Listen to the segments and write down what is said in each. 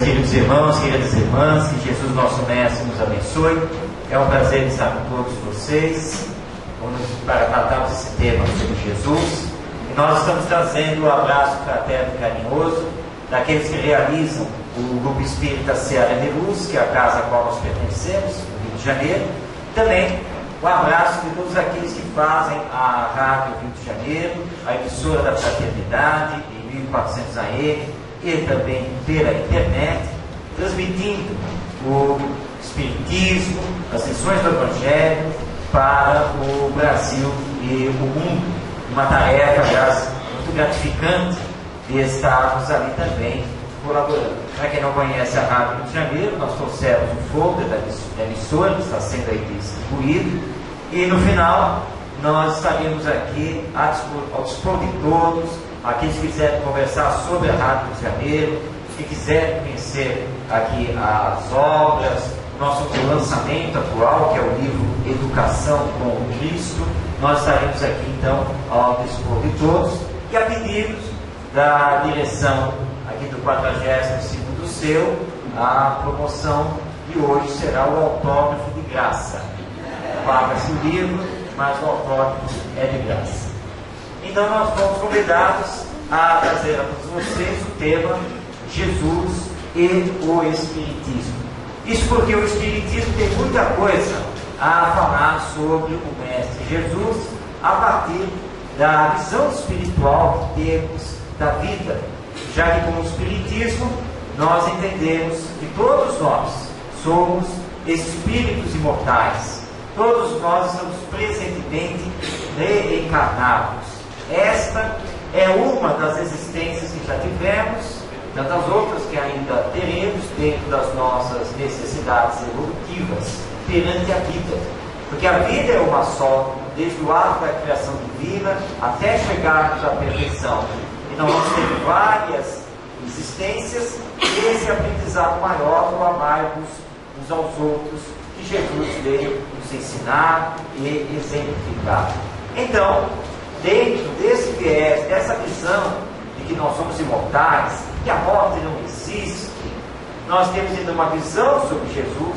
Queridos irmãos, queridas irmãs, que Jesus, nosso Mestre, nos abençoe. É um prazer estar com todos vocês para tratarmos esse tema sobre Jesus. E nós estamos trazendo o abraço fraterno e carinhoso daqueles que realizam o Grupo Espírita Seara de Luz, que é a casa a qual nós pertencemos, no Rio de Janeiro. Também o abraço de todos aqueles que fazem a Rádio Rio de Janeiro, a emissora da Fraternidade, em 1400 AM, e também pela internet, transmitindo o Espiritismo, as lições do Evangelho para o Brasil e o mundo. Uma tarefa, aliás, muito gratificante de estarmos ali também colaborando. Para quem não conhece a Rádio Rio de Janeiro, nós trouxemos um folder da emissora que está sendo aí distribuído, e no final nós estaremos aqui ao dispor de todos, aqueles que quiserem conversar sobre a Rádio Rio de Janeiro, que quiserem conhecer aqui as obras, nosso lançamento atual, que é o livro Educação com o Cristo. Nós estaremos aqui então ao dispor de todos, e a pedidos da direção aqui do 42º seu, a promoção de hoje será o autógrafo de graça. Paga-se o livro, mas o autógrafo é de graça. Então nós fomos convidados a trazer a todos vocês o tema Jesus e o Espiritismo. Isso porque o Espiritismo tem muita coisa a falar sobre o Mestre Jesus a partir da visão espiritual que temos da vida, já que com o Espiritismo nós entendemos que todos nós somos espíritos imortais, todos nós estamos presentemente reencarnados. Esta é uma das existências que já tivemos, tantas outras que ainda teremos dentro das nossas necessidades evolutivas perante a vida. Porque a vida é uma só, desde o ato da criação divina até chegarmos à perfeição. E nós vamos ter várias existências, e esse aprendizado maior do amarmos uns aos outros, que Jesus veio nos ensinar e exemplificar. Então, dentro desse viés, dessa visão de que nós somos imortais, que a morte não existe, nós temos ainda uma visão sobre Jesus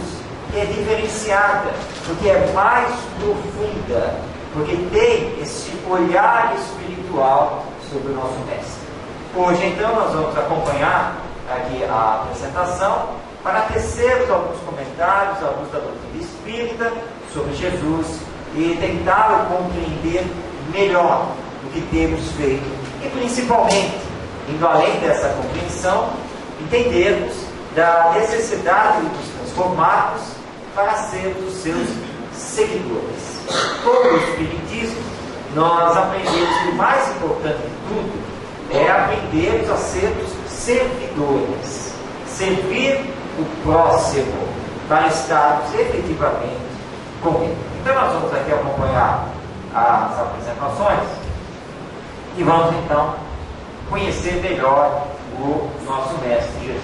que é diferenciada, porque é mais profunda, porque tem esse olhar espiritual sobre o nosso Mestre. Hoje, então, nós vamos acompanhar aqui a apresentação para tecermos alguns comentários à luz da doutrina espírita sobre Jesus e tentar compreender melhor do que temos feito, e principalmente, indo além dessa compreensão, entendermos da necessidade de nos transformarmos para sermos os seus seguidores. Com o Espiritismo, nós aprendemos que o mais importante de tudo é aprendermos a sermos servidores, servir o próximo para estarmos efetivamente com ele. Então nós vamos aqui acompanhar as apresentações e vamos então conhecer melhor o nosso Mestre Jesus.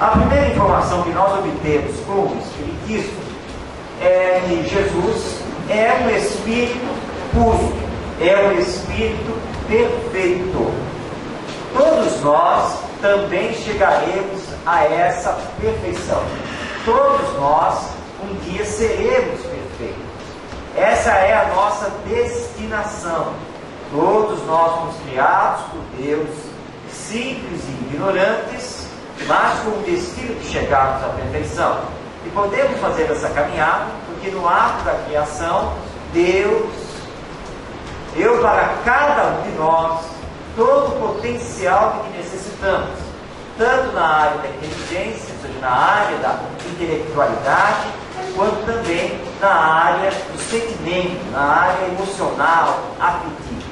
A primeira informação que nós obtemos com o Espiritismo é que Jesus é um Espírito puro, é um Espírito perfeito. Todos nós também chegaremos a essa perfeição. Todos nós um dia seremos perfeitos. Essa é a nossa destinação. Todos nós fomos criados por Deus, simples e ignorantes, mas com o destino de chegarmos à perfeição. E podemos fazer essa caminhada, porque no ato da criação, Deus deu para cada um de nós todo o potencial de que necessitamos, tanto na área da inteligência, ou seja, na área da intelectualidade, quanto também na área do sentimento, na área emocional, afetiva.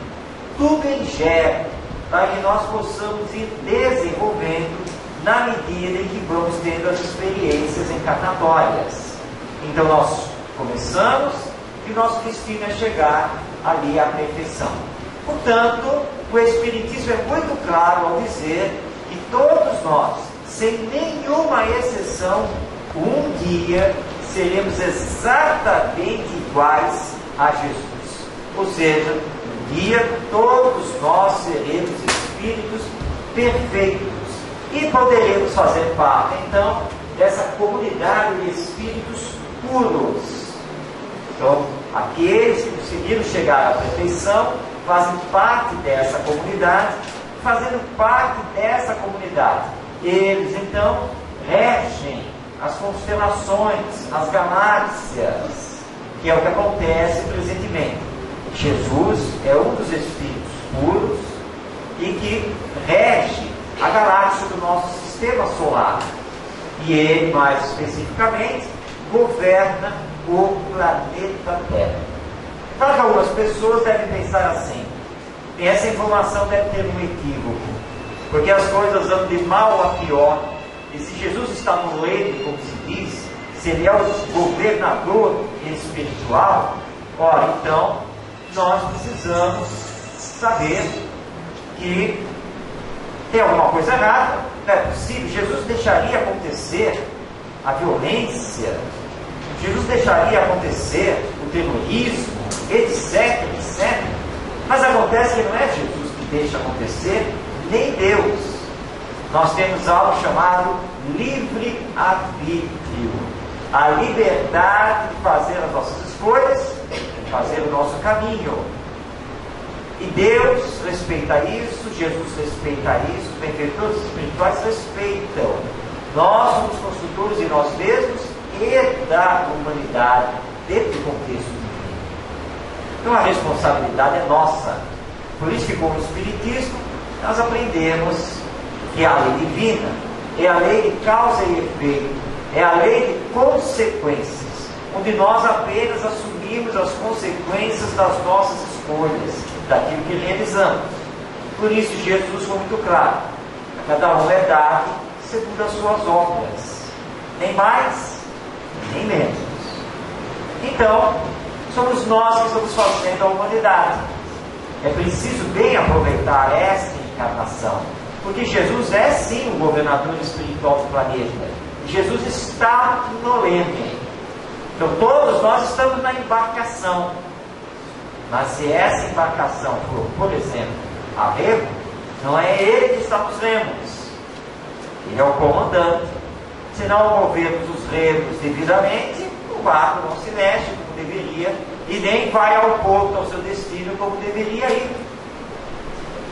Tudo em geral, para que nós possamos ir desenvolvendo na medida em que vamos tendo as experiências encarnatórias. Então nós começamos e nosso destino é chegar ali à perfeição. Portanto, o Espiritismo é muito claro ao dizer que todos nós, sem nenhuma exceção, um dia seremos exatamente iguais a Jesus. Ou seja, um dia todos nós seremos espíritos perfeitos. e poderemos fazer parte, então, dessa comunidade de espíritos puros. Então, aqueles que conseguiram chegar à perfeição fazem parte dessa comunidade, fazendo parte dessa comunidade. Eles, então, regem as constelações, as galáxias, que é o que acontece presentemente. Jesus é um dos espíritos puros e que rege a galáxia do nosso sistema solar. E ele, mais especificamente, governa o planeta Terra. Para que algumas pessoas devem pensar assim: essa informação deve ter um equívoco, porque as coisas andam de mal a pior, e se Jesus está no reino, como se diz, se ele é o governador espiritual, ora, então, nós precisamos saber que tem alguma coisa errada. Não é possível. Jesus deixaria acontecer a violência, Jesus deixaria acontecer o terrorismo, etc, etc. Mas acontece que não é Jesus que deixa acontecer, nem Deus. Nós temos algo chamado livre-arbítrio, a liberdade de fazer as nossas escolhas, de fazer o nosso caminho. E Deus respeita isso, Jesus respeita isso, os benfeitores espirituais respeitam. Nós somos construtores de nós mesmos e da humanidade dentro do contexto divino. Então a responsabilidade é nossa. Por isso que, com o Espiritismo, nós aprendemos que a lei divina é a lei de causa e efeito, é a lei de consequências, onde nós apenas assumimos as consequências das nossas escolhas, daquilo que realizamos. Por isso Jesus foi muito claro: cada um é dado segundo as suas obras, nem mais, nem menos. Então, somos nós que estamos fazendo a humanidade. É preciso bem aproveitar esta encarnação, porque Jesus é sim o governador espiritual do planeta. Jesus está no leme. Então todos nós estamos na embarcação. Mas se essa embarcação for, por exemplo, a remo, não é ele que está nos remos. Ele é o comandante. Se não movermos os remos devidamente, o barco não se mexe como deveria e nem vai ao porto, ao seu destino, como deveria ir.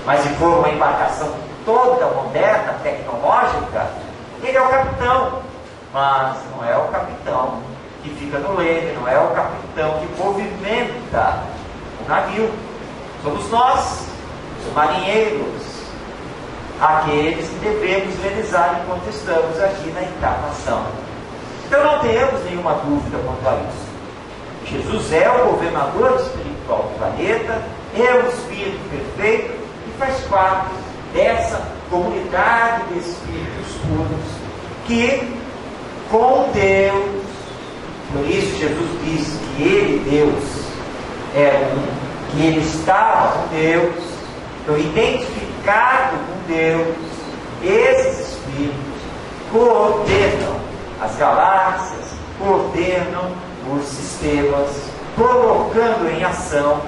Mas se for uma embarcação toda moderna, tecnológica, ele é o capitão. Mas não é o capitão que fica no leme, não é o capitão que movimenta o navio. Somos nós, os marinheiros, aqueles que devemos realizar enquanto estamos aqui na encarnação. Então não tenhamos nenhuma dúvida quanto a isso. Jesus é o governador espiritual do planeta, é o Espírito perfeito e faz parte dessa comunidade de espíritos puros que, com Deus, por isso Jesus disse que ele, Deus, é um, que ele estava com Deus. Então, identificado com Deus, esses espíritos coordenam as galáxias, coordenam os sistemas, colocando em ação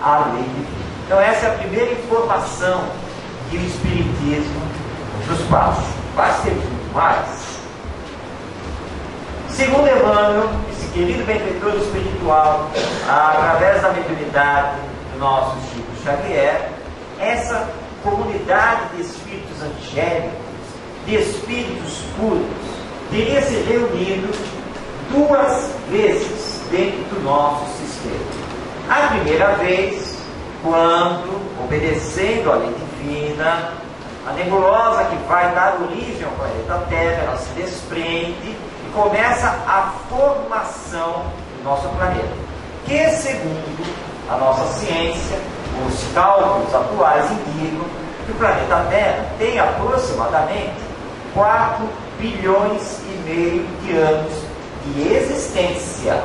a lei divina. Então essa é a primeira informação que o Espiritismo nos passa. Mas temos muito mais. Segundo Emmanuel, esse querido benfeitor espiritual, através da mediunidade do nosso Chico Xavier, essa comunidade de espíritos angélicos, de espíritos puros, teria se reunido 2 vezes dentro do nosso sistema. A primeira vez, quando, obedecendo à lei divina, a nebulosa que vai dar origem ao planeta Terra, ela se desprende e começa a formação do nosso planeta, que, segundo a nossa ciência, os cálculos atuais indicam que o planeta Terra tem aproximadamente 4 bilhões e meio de anos de existência.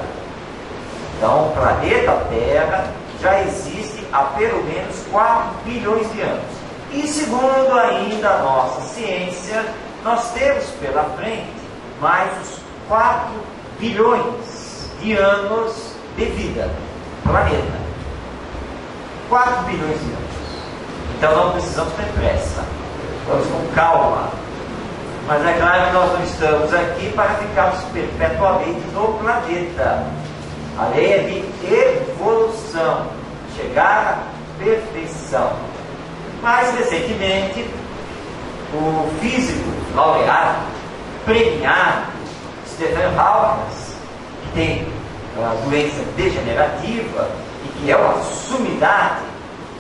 Então, o planeta Terra já existe há pelo menos 4 bilhões de anos. E segundo ainda a nossa ciência, nós temos pela frente mais uns 4 bilhões de anos de vida no planeta. 4 bilhões de anos. Então não precisamos ter pressa. Vamos com calma. Mas é claro que nós não estamos aqui para ficarmos perpetuamente no planeta. A lei é de evolução, chegar à perfeição. Mais recentemente, o físico laureado, premiado, Stephen Hawking, que tem uma doença degenerativa e que é uma sumidade,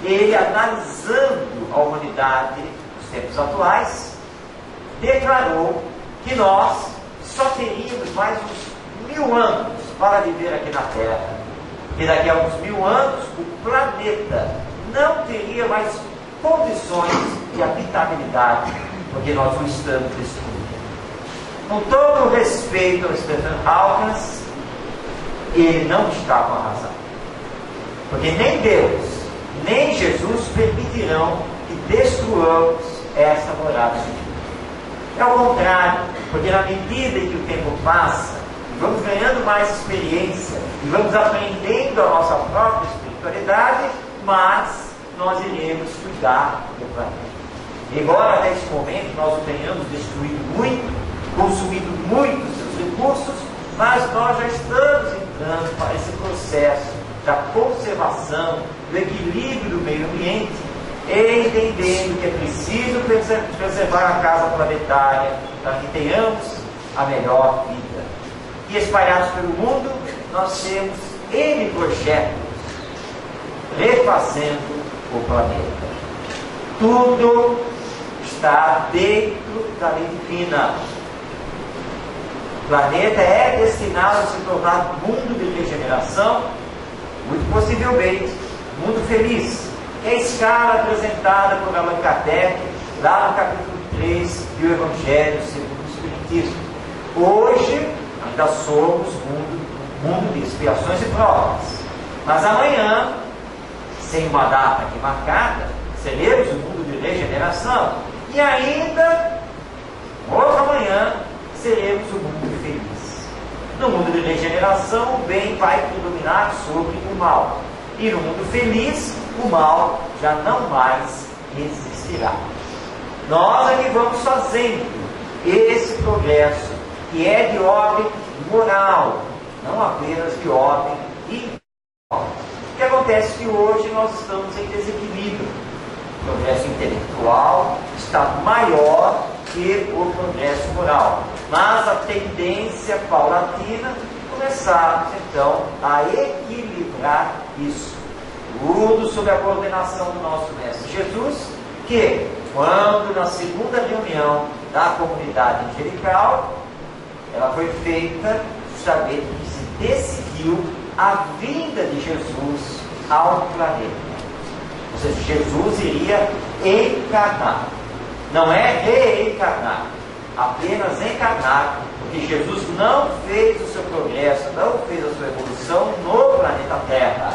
ele, analisando a humanidade nos tempos atuais, declarou que nós só teríamos mais uns 1000 anos para viver aqui na Terra. E daqui a uns 1000 anos, o planeta não teria mais condições de habitabilidade, porque nós o estamos destruindo. Com todo o respeito ao Stephen Hawking, ele não está com a razão. Porque nem Deus, nem Jesus permitirão que destruamos essa morada de Deus. É o contrário, porque na medida em que o tempo passa, vamos ganhando mais experiência e vamos aprendendo a nossa própria espiritualidade, mas nós iremos cuidar do planeta. Embora até esse momento nós o tenhamos destruído muito, consumido muito seus recursos, mas nós já estamos entrando para esse processo da conservação, do equilíbrio do meio ambiente, entendendo que é preciso preservar a casa planetária para que tenhamos a melhor vida. E espalhados pelo mundo, nós temos N projetos refazendo o planeta. Tudo está dentro da lei divina. O planeta é destinado a se tornar um mundo de regeneração, muito possivelmente, um mundo feliz. É a escala apresentada por Allan Kardec, lá no capítulo 3 do Evangelho segundo o Espiritismo. Hoje, ainda somos um mundo de expiações e provas. Mas amanhã, sem uma data aqui marcada, seremos um mundo de regeneração. E ainda, outra manhã, seremos um mundo feliz. No mundo de regeneração, o bem vai predominar sobre o mal. E no mundo feliz, o mal já não mais existirá. Nós é que vamos fazendo esse progresso, que é de ordem moral, não apenas de ordem intelectual. O que acontece é que hoje nós estamos em desequilíbrio. O progresso intelectual está maior que o progresso moral. Mas a tendência paulatina começarmos então a equilibrar isso. Tudo sob a coordenação do nosso Mestre Jesus, que quando na segunda reunião da comunidade angelical, ela foi feita justamente que se decidiu a vinda de Jesus ao planeta. Ou seja, Jesus iria encarnar. Não é reencarnar, apenas encarnar, porque Jesus não fez o seu progresso, não fez a sua evolução no planeta Terra.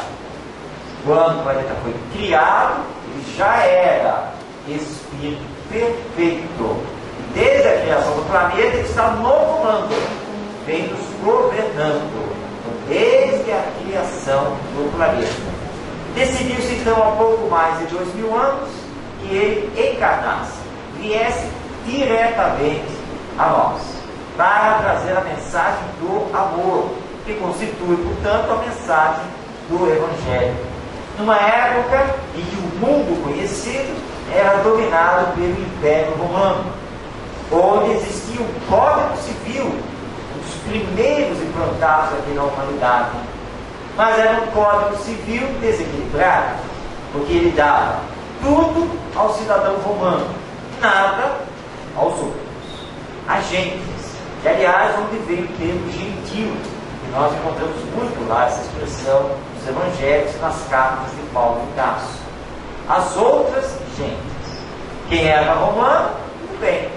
Quando o planeta foi criado, ele já era Espírito perfeito. E desde a criação do planeta, ele está no comando, vem nos governando, desde a criação do planeta. Decidiu-se então há pouco mais de 2000 anos que ele encarnasse, viesse diretamente a nós, para trazer a mensagem do amor, que constitui, portanto, a mensagem do Evangelho. Numa época em que o mundo conhecido era dominado pelo Império Romano, onde existia um Código Civil, um dos primeiros implantados aqui na humanidade. Mas era um Código Civil desequilibrado, porque ele dava tudo ao cidadão romano, nada aos outros, agentes, que aliás onde veio o termo gentil, que nós encontramos muito lá essa expressão nos evangelhos, nas cartas de Paulo de Tarso. As outras gentes, quem era romano, tudo bem,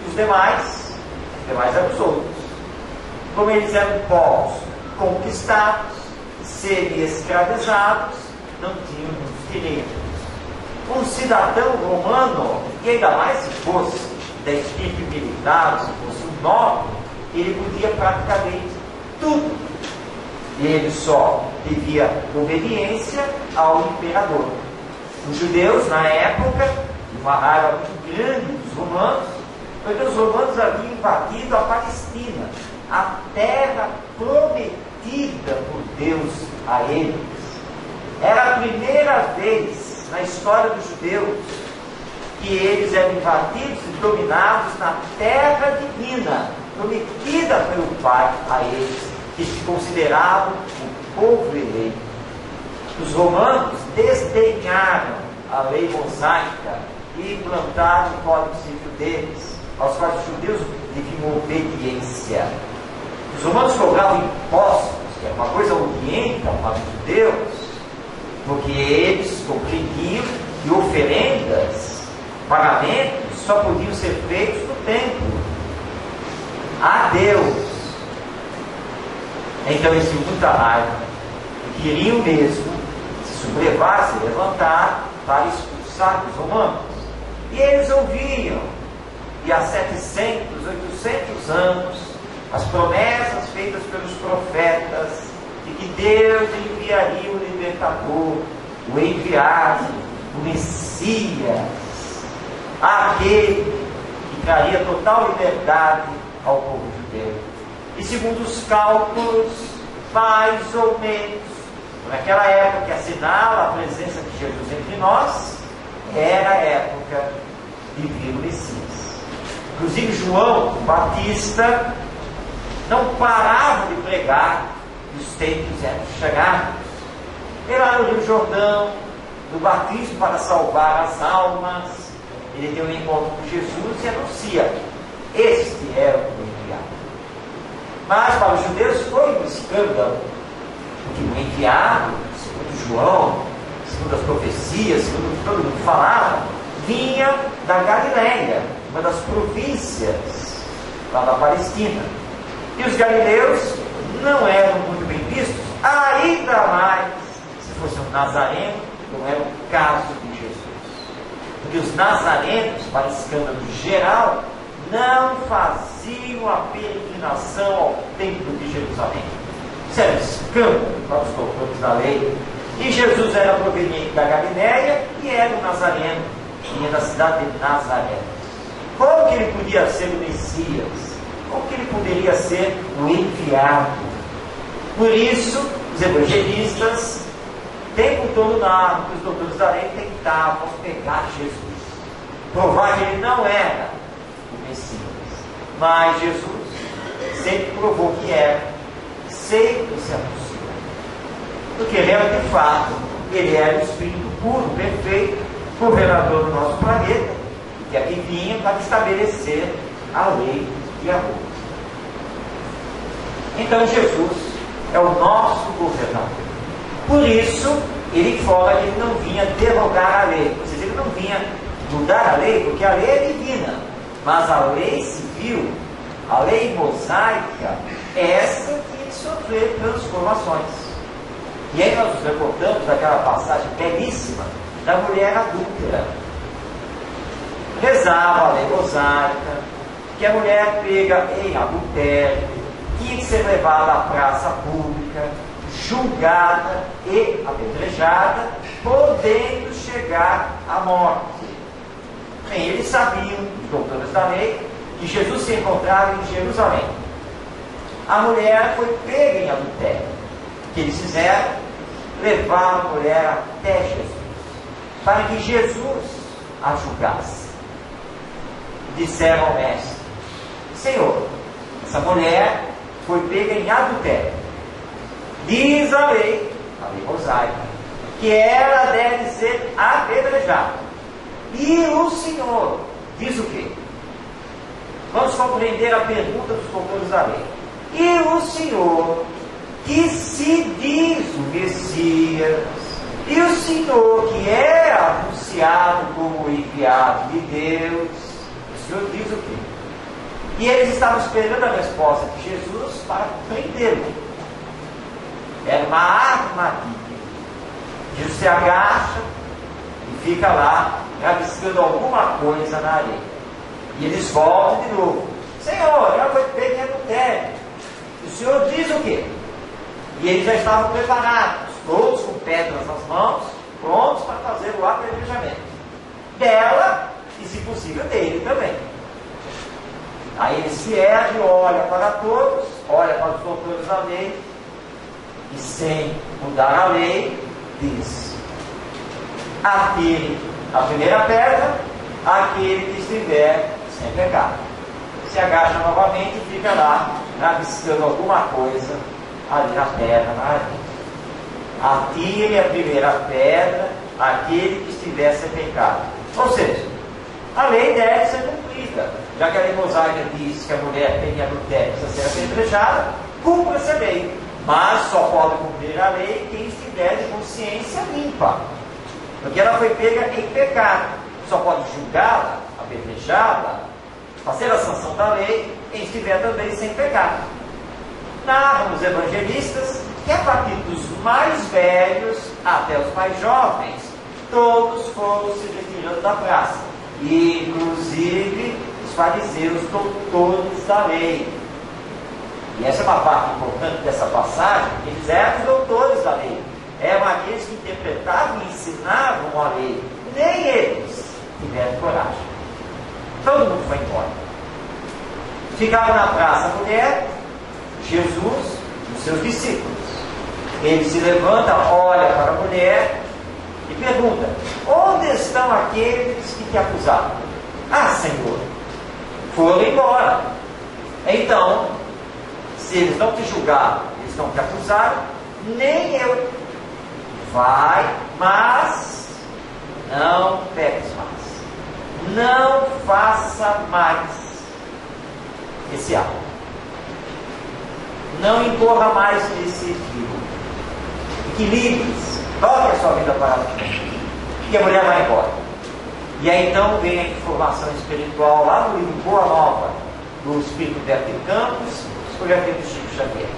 os demais eram os outros. Como eles eram povos conquistados, semi-escravizados, não tinham muitos direitos. Um cidadão romano, e ainda mais se fosse da equipe militar, se fosse um nobre, ele podia praticamente tudo. Ele só devia obediência ao imperador. Os judeus, na época, uma raiva muito grande dos romanos, Porque os romanos haviam invadido a Palestina, a terra prometida por Deus a eles. Era a primeira vez na história dos judeus que eles eram invadidos e dominados na terra divina, prometida pelo Pai a eles, que se consideravam o povo eleito. Os romanos desdenharam a lei mosaica e implantaram o código civil deles, aos quais os judeus deviam obediência. Os romanos cobravam impostos, que é uma coisa odienta para os judeus, porque eles compreendiam que oferendas, pagamentos, só podiam ser feitos no templo, a Deus. Então eles tinham muita raiva e queriam mesmo se sublevar, se levantar para expulsar os romanos. E eles ouviam, e há 700, 800 anos, as promessas feitas pelos profetas de que Deus enviaria o libertador, o enviado, o Messias, aquele que traria total liberdade ao povo judeu. E segundo os cálculos, mais ou menos, naquela época que assinala a presença de Jesus entre nós, era a época de vir o Messias. Inclusive João Batista não parava de pregar que os tempos eram chegados. Ele lá no Rio Jordão, no batismo para salvar as almas, ele tem um encontro com Jesus e anuncia: este é o enviado. Mas para os judeus foi um escândalo, porque o enviado, segundo João, segundo as profecias, segundo o que todo mundo falava, vinha da Galileia, uma das províncias lá da Palestina. E os galileus não eram muito bem vistos, ainda mais se fosse um nazareno, não era o caso de Jesus. Porque os nazarenos, para escândalo geral, não faziam a peregrinação ao templo de Jerusalém. Isso era um escândalo para os doutores da lei. E Jesus era proveniente da Galileia e era um nazareno, vinha da cidade de Nazaré. Como que ele podia ser o Messias? Como que ele poderia ser o enviado? Por isso, os evangelistas, o tempo todo que os doutores da lei tentavam pegar Jesus, provar que ele não era o Messias. Mas Jesus sempre provou que era, sempre se anunciou. Porque ele era de fato, ele era o Espírito puro, perfeito, governador do nosso planeta, que aqui vinha para estabelecer a lei e a amor. Então Jesus é o nosso governador. Por isso, ele fala que ele não vinha derrogar a lei. Ou seja, ele não vinha mudar a lei, porque a lei é divina. Mas a lei civil, a lei mosaica, essa que sofreu transformações. E aí nós nos recordamos daquela passagem belíssima da mulher adúltera. Rezava a lei mosaica, que a mulher pega em adultério, tinha que ser levada à praça pública, julgada e apedrejada, podendo chegar à morte. Bem, eles sabiam, os doutores da lei, que Jesus se encontrava em Jerusalém. A mulher foi pega em adultério. O que eles fizeram? Levaram a mulher até Jesus, para que Jesus a julgasse. Disseram ao mestre: Senhor, essa mulher foi pega em adultério. Diz a lei mosaica, que ela deve ser apedrejada. E o Senhor diz o quê? Vamos compreender a pergunta dos doutores da lei. E o Senhor, que se diz o Messias, e o Senhor, que é anunciado como enviado de Deus, o Senhor diz o quê? E eles estavam esperando a resposta de Jesus para prendê-lo. Era uma armadilha. Jesus se agacha e fica lá, rabiscando alguma coisa na areia. E eles voltam de novo: Senhor, ela foi pega em adultério. O Senhor diz o quê? E eles já estavam preparados, todos com pedras nas mãos, prontos para fazer o apedrejamento dela e, se possível, dele também. Aí ele se ergue, olha para todos, olha para os doutores da lei, e sem mudar a lei, diz: atire a primeira pedra aquele que estiver sem pecado. Se agacha novamente e fica lá, rabiscando alguma coisa ali na terra, na areia. Atire a primeira pedra aquele que estiver sem pecado. Ou seja, a lei deve ser cumprida. Já que a lei mosaica diz que a mulher tem adultério precisa ser apedrejada, cumpra-se a lei. Mas só pode cumprir a lei quem estiver de consciência limpa. Porque ela foi pega em pecado. Só pode julgá-la, apedrejá-la, fazer a sanção da lei, quem estiver também sem pecado. Narram os evangelistas que a partir dos mais velhos até os mais jovens, todos foram se retirando da praça, inclusive os fariseus, doutores da lei. E essa é uma parte importante dessa passagem, que eles eram os doutores da lei, eram aqueles que interpretavam e ensinavam a lei. Nem eles tiveram coragem. Todo mundo foi embora. Ficava na praça a mulher, Jesus e os seus discípulos. Ele se levanta, olha para a mulher e pergunta: onde estão aqueles que te acusaram? Ah, Senhor, foram embora. Então, se eles não te julgaram, eles não te acusaram, nem eu. Vai, mas não peques mais. Não faça mais esse ato. Não incorra mais nesse equívoco. Equilibres, toque a sua vida para frente. E a mulher vai embora. E aí então vem a informação espiritual lá no livro Boa Nova, do Espírito Humberto de Campos, escolhido do Chico Xavier.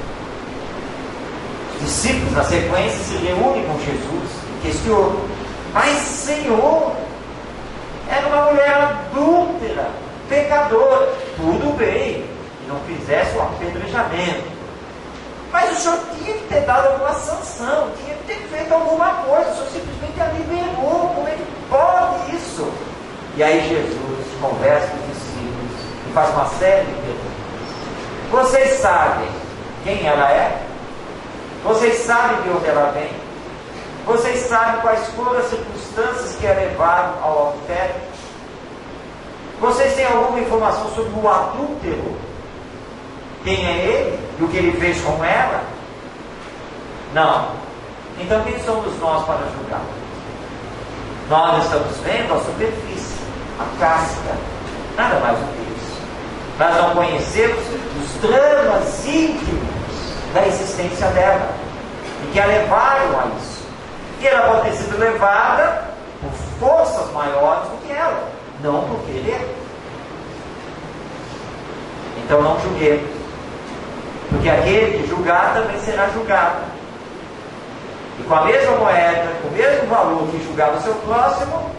Os discípulos, na sequência, se reúnem com Jesus e questionam: mas Senhor, era uma mulher adúltera, pecadora, tudo bem, que não fizesse o apedrejamento, mas o senhor tinha que ter dado alguma sanção, tinha que ter feito alguma coisa, o senhor simplesmente a liberou. Como é que pode isso? E aí Jesus conversa com os discípulos e faz uma série de perguntas. Vocês sabem quem ela é? Vocês sabem de onde ela vem? Vocês sabem quais foram as circunstâncias que a levaram ao adultério? Vocês têm alguma informação sobre o adúltero? Quem é ele? E o que ele fez com ela? Não. Então quem somos nós para julgar? Nós estamos vendo a superfície, a casca, nada mais do que isso. Nós não conhecemos os dramas íntimos da existência dela e que a levaram a isso. E ela pode ter sido levada por forças maiores do que ela, não por querer. Então não julguemos, porque aquele que julgar também será julgado. E com a mesma moeda, com o mesmo valor que julgar o seu próximo,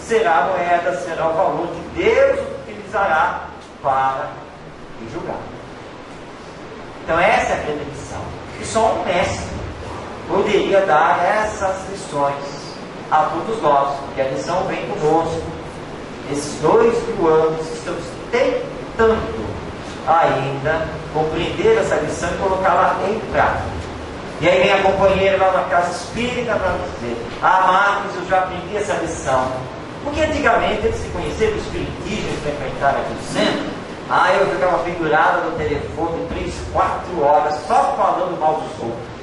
será a moeda, será o valor que Deus utilizará para lhe julgar. Então essa é a grande lição. E só um mestre poderia dar essas lições a todos nós, porque a lição vem conosco. Esses 2000 anos estamos tentando ainda compreender essa lição e colocá-la em prática. E aí vem a companheira lá na casa espírita para dizer: ah, Marcos, eu já aprendi essa lição. Porque antigamente, antes de conhecer o espiritismo e frequentar aqui o centro, eu ficava pendurada no telefone 3, 4 horas só falando mal dos outros.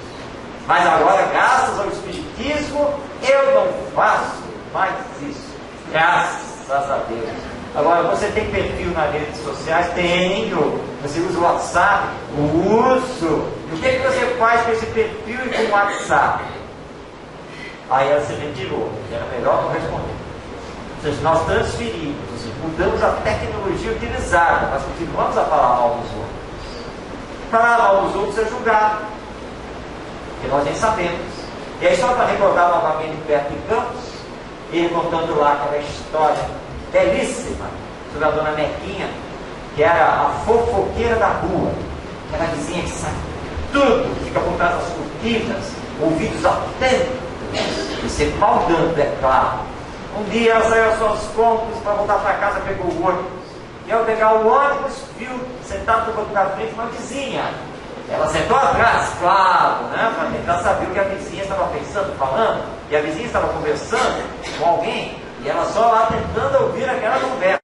Mas agora, graças ao espiritismo, eu não faço mais isso. Graças a Deus. Agora, você tem perfil nas redes sociais? Tenho. Você usa o WhatsApp? Uso. E o que você faz com esse perfil e com o WhatsApp? Aí ela se retirou. Era melhor não responder. Ou seja, nós transferimos, mudamos a tecnologia utilizada, mas continuamos a falar mal dos outros. Falar mal dos outros é julgar, porque nós nem sabemos. E aí, só para recordar novamente Humberto de Campos, ele contando lá aquela história belíssima sobre a dona Mequinha, que era a fofoqueira da rua, aquela vizinha que sabe tudo, fica por trás das cortinas, ouvidos atentos, e sempre maldando, é claro. Um dia ela saiu às suas compras para voltar para casa, pegou o ônibus, E ao pegar o ônibus, viu sentado no banco da frente uma vizinha. Ela sentou atrás, claro, né, para tentar saber o que a vizinha estava pensando, falando. E a vizinha estava conversando com alguém, e ela só lá tentando ouvir aquela conversa.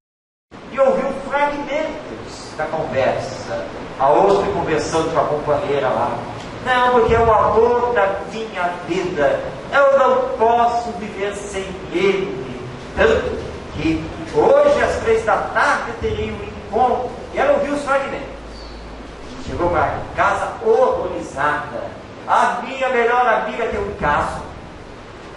E ouviu fragmentos da conversa. A outra conversando com a companheira lá. Não, porque é o amor da minha vida. Eu não posso viver sem ele. Tanto que hoje às 3 da tarde teria um encontro. E ela ouviu os fragmentos. Chegou para casa horrorizada. A minha melhor amiga tem um caso.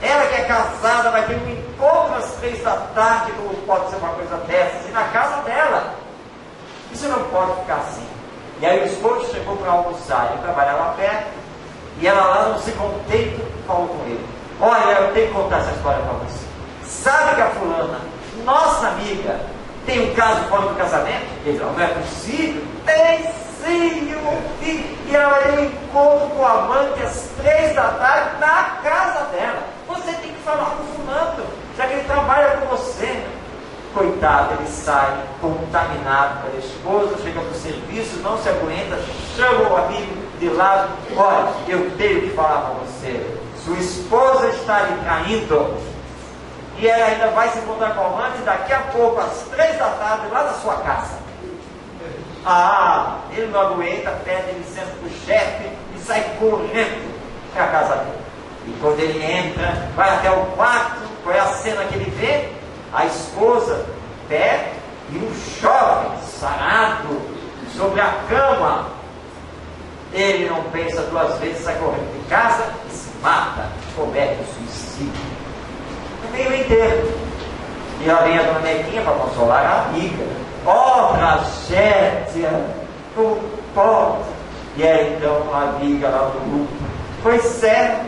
Ela que é casada vai ter um encontro às 3 da tarde. Como pode ser uma coisa dessas? E na casa dela. Isso não pode ficar assim. E aí o esposo chegou para almoçar. Ele trabalhava perto. E ela lá não se contente, falou com ele: olha, eu tenho que contar essa história para você. Sabe que a fulana, nossa amiga, tem um caso fora do casamento? Ele falou: não é possível. Tem sim, eu ouvi. E ela vai ter um encontro com o amante às 3 da tarde na casa dela. Você tem que falar com o fulano, já que ele trabalha com você. Coitado, ele sai contaminado pela esposa, chega do serviço, não se aguenta, chama o amigo de lado: olha, eu tenho que falar para você, sua esposa está lhe traindo, e ela ainda vai se encontrar com o amante daqui a pouco, às 3 da tarde, lá na sua casa. Ele não aguenta, pede licença para o chefe e sai correndo para a casa dele. E quando ele entra, vai até o quarto, qual é a cena que ele vê? A esposa pé e um jovem sarado sobre a cama. Ele não pensa 2 vezes, sai correndo de casa e se mata, comete o suicídio. No meio inteiro. E lá vem a dona Nequinha para consolar a amiga. Oh, tragédia! Como pode? E aí então a amiga lá do grupo: pois é,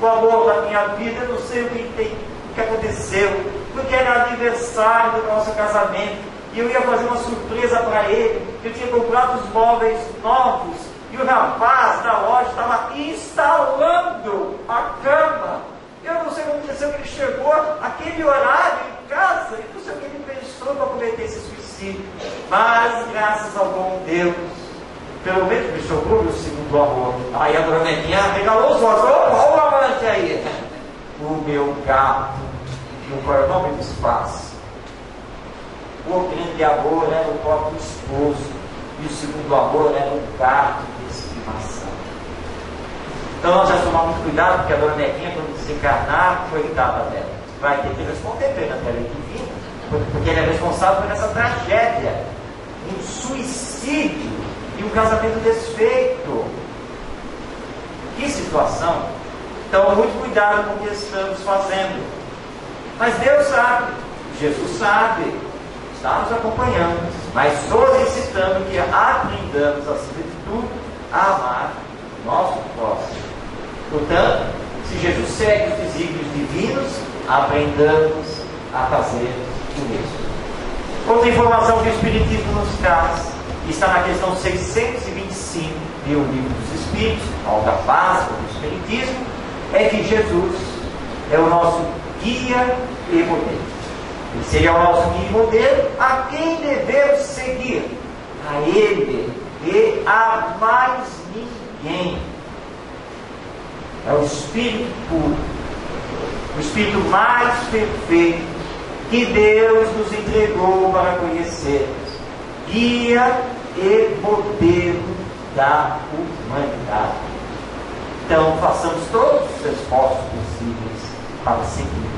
o amor da minha vida, eu não sei o que aconteceu, porque era aniversário do nosso casamento, e eu ia fazer uma surpresa para ele. Eu tinha comprado os móveis novos, e o rapaz da loja estava instalando a cama. Eu não sei o que aconteceu, que ele chegou aquele horário em casa, e não sei o que ele pensou para cometer esse suicídio. Mas, graças ao bom Deus, pelo menos me sobrou meu segundo amor. Aí a dona Nequinha regalou os olhos: olha o amante aí, o meu gato. Qual é o nome do espaço? O grande amor era o próprio esposo, e o segundo amor era o gato de estimação. Então nós já tomamos muito cuidado, porque a dona Nequinha, quando desencarnar, coitada dela, vai ter que responder perante a lei divina, porque ele é responsável por essa tragédia, um suicídio e um casamento desfeito. Que situação! Então, muito cuidado com o que estamos fazendo. Mas Deus sabe, Jesus sabe, está nos acompanhando, mas solicitando que aprendamos, acima de tudo, a amar o nosso próximo. Portanto, se Jesus segue os desígnios divinos, aprendamos a fazer o mesmo. Outra informação que o Espiritismo nos traz, está na questão 625 do Livro dos Espíritos, a obra básica do Espiritismo, é que Jesus é o nosso guia e modelo. Ele seria o nosso guia e modelo, a quem devemos seguir? A Ele e a mais ninguém. É o Espírito puro, o Espírito mais perfeito que Deus nos entregou para conhecermos, guia e modelo da humanidade. Então façamos todos os esforços possíveis para seguir.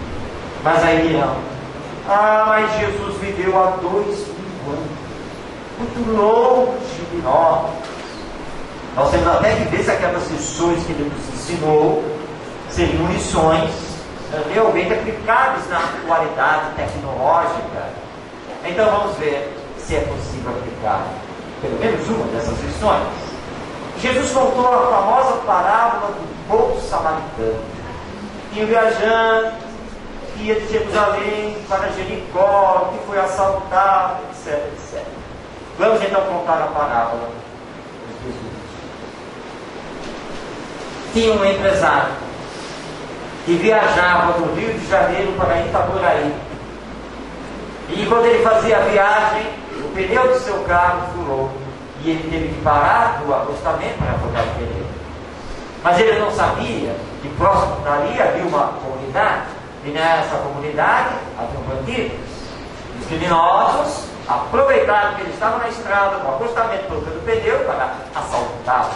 Mas aí dirão: mas Jesus viveu há 2000 anos, muito longe de nós. Nós temos até que ver se aquelas lições que ele nos ensinou seriam lições realmente aplicáveis na atualidade tecnológica. Então vamos ver se é possível aplicar pelo menos uma dessas lições. Jesus contou a famosa parábola do bom samaritano. Tinha um viajante que ia de Jerusalém para Jericó, que foi assaltado, etc, etc. Vamos então contar a parábola de Jesus. Tinha um empresário que viajava do Rio de Janeiro para Itaboraí. E quando ele fazia a viagem, o pneu do seu carro furou e ele teve que parar do acostamento para trocar o pneu. Mas ele não sabia que próximo dali havia uma comunidade, e nessa comunidade havia bandidos. Os criminosos aproveitaram que ele estava na estrada, no acostamento, trocando pneu para assaltá-lo.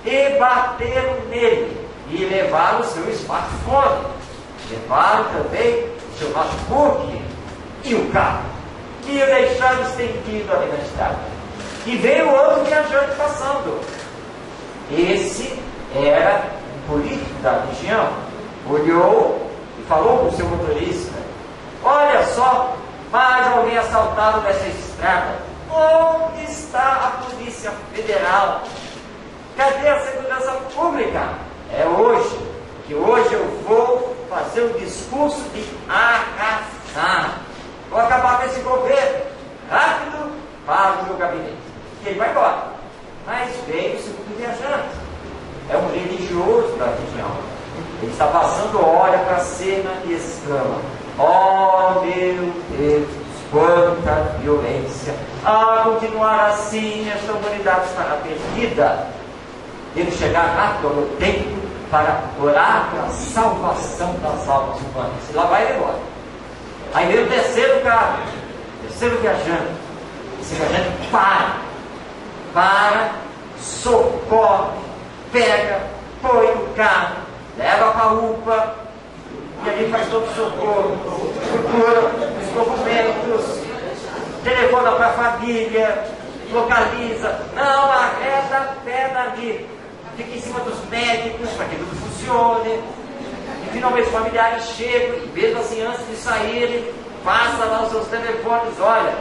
E bateram nele e levaram o seu smartphone. Levaram também o seu notebook e o carro. E o deixaram estendido ali na estrada. E veio outro viajante passando. Esse era um político da região. Olhou e falou para o seu motorista: olha só, mais alguém assaltado nessa estrada. Onde está a Polícia Federal? Cadê a segurança pública? É hoje, que hoje eu vou fazer um discurso de arrasar. Vou acabar com esse governo. Rápido para o meu gabinete. E ele vai embora. Mas veio o segundo viajante. É um religioso da região. Ele está passando, olha para a cena e exclama: oh meu Deus, quanta violência! A continuar assim, esta humanidade estará perdida. Ele chegar rápido ao templo para orar pela salvação das almas humanas. E lá vai ele embora. Aí veio o terceiro carro, terceiro viajante. Esse viajante para, socorre, pega, põe no carro, leva para a UPA, e ali faz todo o socorro, procura os documentos, telefona para a família, localiza, não arreda a pé dali, fica em cima dos médicos para que tudo funcione, e finalmente os familiares chegam, e mesmo assim antes de saírem, passa lá os seus telefones: olha,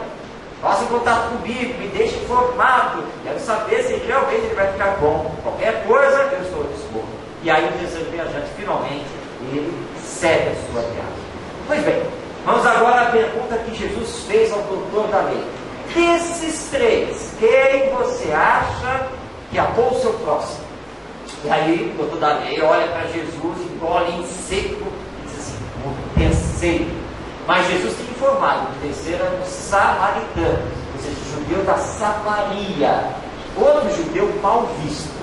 faça um contato comigo, me deixe informado, quero saber se realmente ele vai ficar bom, qualquer coisa eu estou a dispor. E aí o terceiro viajante finalmente ele segue a sua viagem. Pois bem, vamos agora à pergunta que Jesus fez ao doutor da lei: desses três, quem você acha que amou o seu próximo? E aí o doutor da lei olha para Jesus, engole em seco e diz assim: o terceiro. Mas Jesus tinha informado que o terceiro era um samaritano, ou seja, judeu da Samaria, outro judeu mal visto.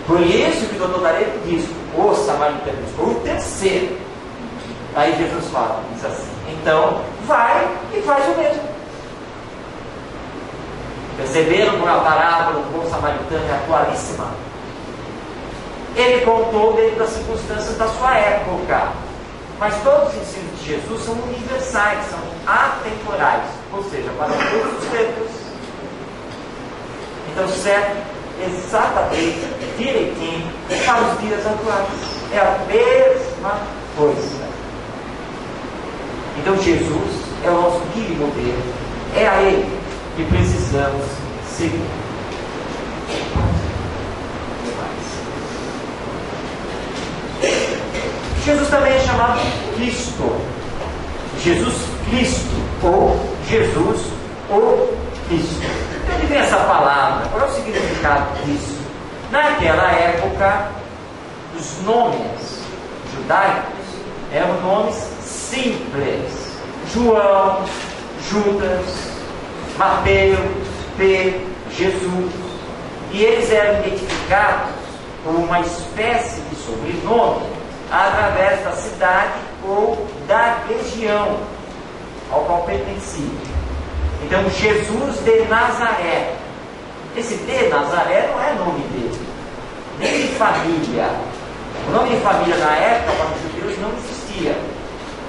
Por isso que o doutor da lei diz: o samaritano foi o terceiro. Aí Jesus fala, diz assim: então vai e faz o mesmo. Perceberam como a parábola do bom samaritano é atualíssima? Ele contou dentro das circunstâncias da sua época. Mas todos os ensinos de Jesus são universais, são atemporais, ou seja, para todos os tempos. Então serve exatamente, direitinho, para os dias atuais. É a mesma coisa. Então Jesus é o nosso guia e modelo. É a Ele que precisamos seguir. Jesus também é chamado Cristo. Jesus Cristo, ou Jesus o Cristo. De onde vem essa palavra? Qual é o significado disso? Naquela época, os nomes judaicos eram nomes simples: João, Judas, Mateus, Pedro, Jesus. E eles eram identificados como uma espécie de sobrenome através da cidade ou da região ao qual pertencia. Então, Jesus de Nazaré. Esse de Nazaré não é nome dele, nem de família. O nome de família na época para os judeus não existia.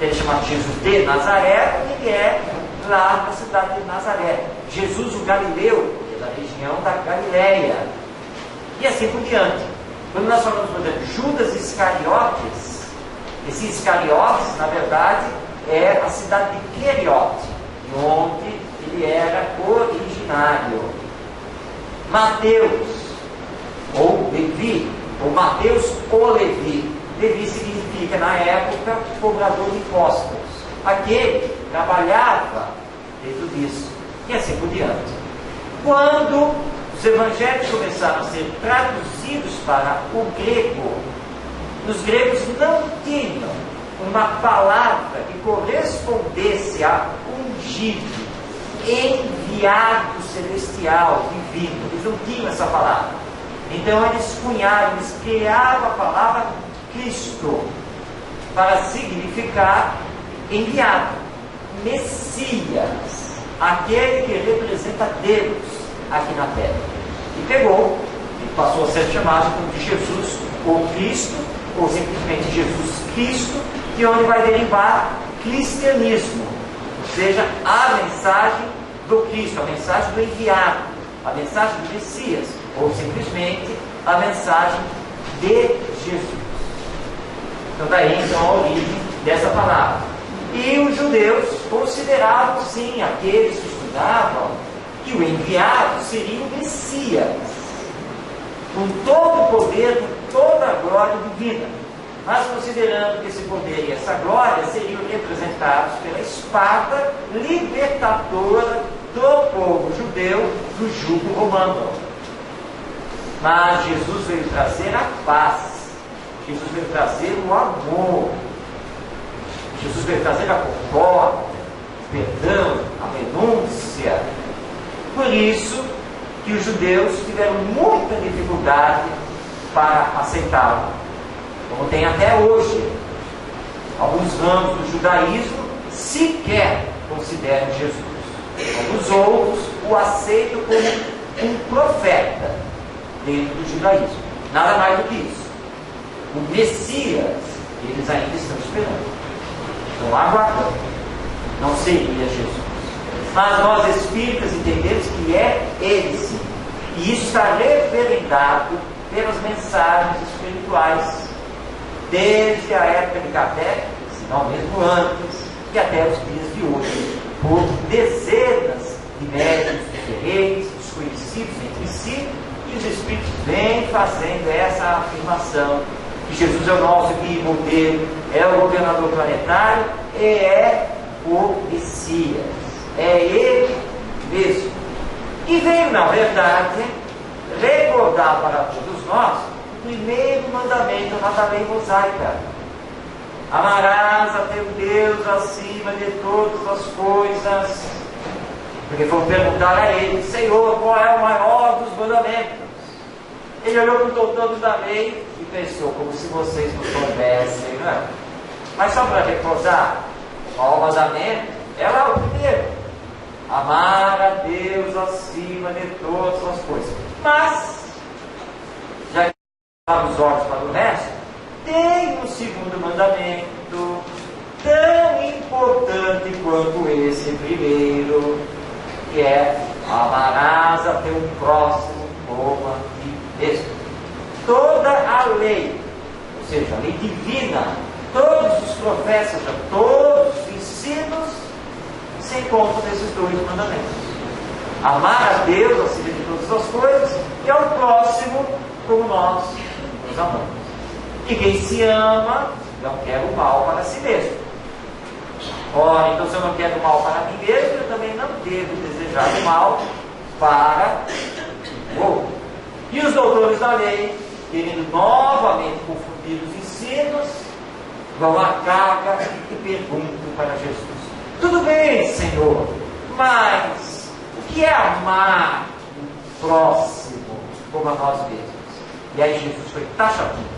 Ele é chamado Jesus de Nazaré, ele é lá na cidade de Nazaré. Jesus o Galileu, que é da região da Galileia. E assim por diante. Quando nós falamos, por exemplo, Judas Iscariotes, esse Iscariotes, na verdade, é a cidade de Queriote, de onde ele era originário. Mateus, ou Levi, ou Mateus ou Levi. Levi significa, na época, cobrador de impostos. Aquele que trabalhava dentro disso. E assim por diante. Quando os evangelhos começaram a ser traduzidos para o grego, os gregos não tinham uma palavra que correspondesse a ungido. enviado celestial, divino. Eles não tinham essa palavra. Então eles cunharam, eles criaram a palavra Cristo para significar enviado, Messias, aquele que representa Deus aqui na terra. E pegou, e passou a ser chamado como de Jesus, ou Cristo, ou simplesmente Jesus Cristo, de onde vai derivar cristianismo, ou seja, a mensagem do Cristo, a mensagem do enviado, a mensagem do Messias, ou simplesmente a mensagem de Jesus. Então daí então a origem dessa palavra. E os judeus consideravam sim, aqueles que estudavam, que o enviado seria o Messias, com todo o poder, com toda a glória divina, mas considerando que esse poder e essa glória seriam representados pela espada libertadora do povo judeu do jugo romano. Mas Jesus veio trazer a paz, Jesus veio trazer o amor, Jesus veio trazer a concórdia, o perdão, a renúncia. Por isso que os judeus tiveram muita dificuldade para aceitá-lo, como tem até hoje. Alguns ramos do judaísmo sequer consideram Jesus. Alguns outros o aceitam como um profeta dentro do judaísmo. Nada mais do que isso. O Messias, eles ainda estão esperando. Estão aguardando. Não seria Jesus. Mas nós espíritas entendemos que é Ele sim. E isso está referendado pelas mensagens espirituais, desde a época de Kardec, se não mesmo antes, e até os dias de hoje, por dezenas de médiuns diferentes, desconhecidos entre si, e os espíritos vêm fazendo essa afirmação, que Jesus é o nosso guia e modelo, é o governador planetário, e é o Messias, é Ele mesmo. E veio, na verdade, recordar para todos nós o primeiro mandamento da lei mosaica: amarás a teu Deus acima de todas as coisas. Porque foram perguntar a ele: Senhor, qual é o maior dos mandamentos? Ele olhou para os doutores da lei e pensou, como se vocês não soubessem, não é? Mas só para recordar, o maior mandamento é lá o primeiro: amar a Deus acima de todas as coisas. Mas, já que os olhos para o resto, tem um segundo mandamento, tão importante quanto esse primeiro, que é: amarás a teu próximo como a ti mesmo. Toda a lei, ou seja, a lei divina, todos os profetas, todos os ensinos se encontram nesses dois mandamentos: amar a Deus acima de todas as coisas e ao próximo como nós nos amamos. E quem se ama não quer o mal para si mesmo. Ora, então se eu não quero o mal para mim mesmo, eu também não devo desejar o mal para o outro. E os doutores da lei, querendo novamente confundir os ensinos, vão à carga e perguntam para Jesus: tudo bem, Senhor, mas o que é amar o próximo como a nós mesmos? E aí Jesus foi taxativo: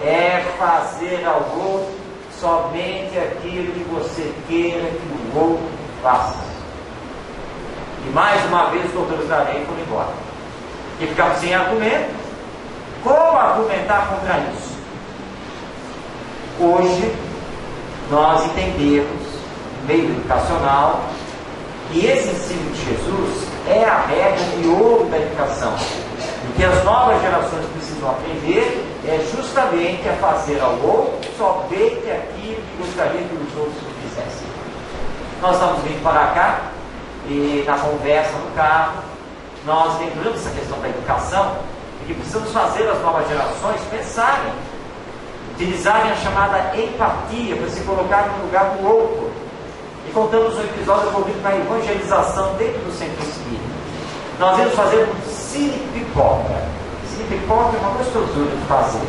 é fazer ao outro somente aquilo que você queira que o outro faça. E mais uma vez os doutores da lei foram embora, e ficaram sem argumento. Como argumentar contra isso? Hoje nós entendemos, no meio educacional, que esse ensino de Jesus é a regra de ouro da educação. O que as novas gerações precisam aprender é justamente a fazer ao outro somente aquilo que gostaria que os outros fizessem. Nós estamos vindo para cá e na conversa no carro, nós lembramos essa questão da educação, e que precisamos fazer as novas gerações pensarem, utilizarem a chamada empatia para se colocar no lugar do outro. E contamos um episódio envolvido na evangelização dentro do centro espírita. Nós íamos fazer um cine pipoca. Cine pipoca é uma gostosura de fazer.